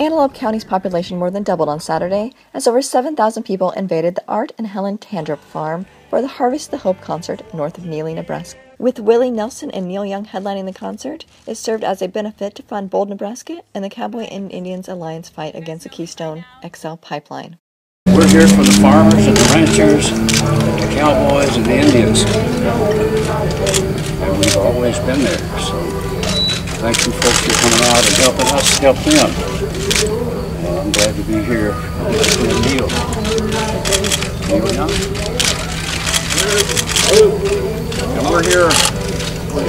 Antelope County's population more than doubled on Saturday as over 7,000 people invaded the Art and Helen Tandrup farm for the Harvest the Hope concert north of Neligh, Nebraska. With Willie Nelson and Neil Young headlining the concert, it served as a benefit to fund Bold, Nebraska and the Cowboy and Indians Alliance fight against the Keystone XL pipeline. We're here for the farmers and the ranchers, the cowboys and the Indians. And we've always been there, so thank you folks for coming out and helping us help them. And I'm glad to be here with Neil. Neil Young. And we're here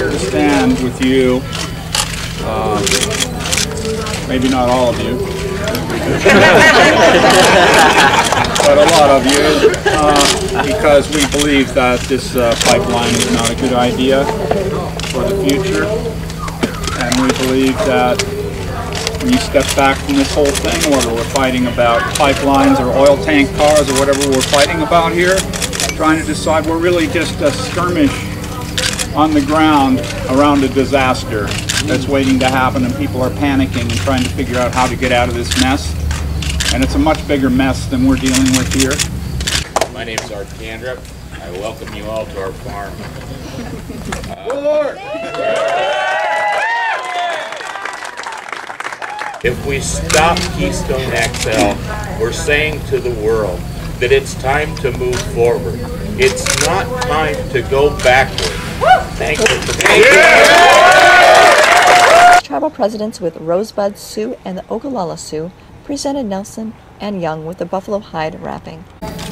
to stand with you. Maybe not all of you, but a lot of you, because we believe that this pipeline is not a good idea for the future, and we believe that when you step back from this whole thing, whether we're fighting about pipelines or oil tank cars or whatever we're fighting about here, trying to decide we're really just a skirmish on the ground around a disaster that's waiting to happen, and people are panicking and trying to figure out how to get out of this mess. And it's a much bigger mess than we're dealing with here. My name is Art Tandrup. I welcome you all to our farm. If we stop Keystone XL, we're saying to the world that it's time to move forward. It's not time to go backward. Thank you for being here. Tribal presidents with Rosebud Sioux and the Ogallala Sioux presented Nelson and Young with the buffalo hide wrapping.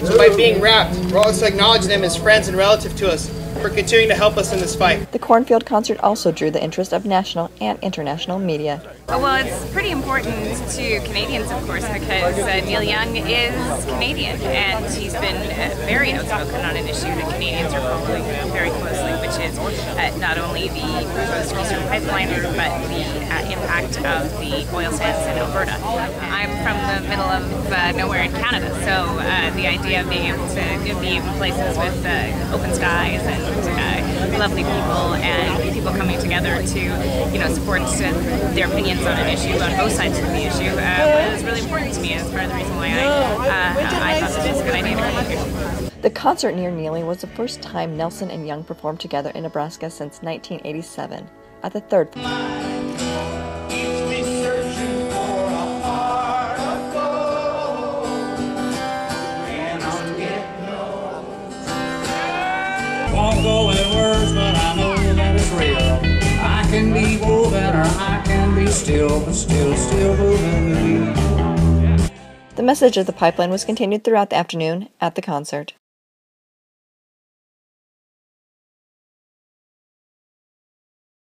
So by being wrapped, we're also acknowledging them as friends and relative to us for continuing to help us in this fight. The Cornfield concert also drew the interest of national and international media. Well, it's pretty important to Canadians, of course, because Neil Young is Canadian, and he's been very outspoken on an issue that Canadians are following very closely, which is not only the proposed Keystone pipeline, but the impact of the oil sands in Alberta. I'm from the middle of nowhere in Canada, so the idea of being able to be in places with open skies and lovely people and people coming together to, support their opinions on an issue, on both sides of the issue, was really important to me, and it's part of the reason why I thought it was a good idea to come here. The concert near Neligh was the first time Nelson and Young performed together in Nebraska since 1987 at the third. Won't go in words, but I know that it's real. I can be woven or I can be still, but still moving with you. The message of the pipeline was continued throughout the afternoon at the concert.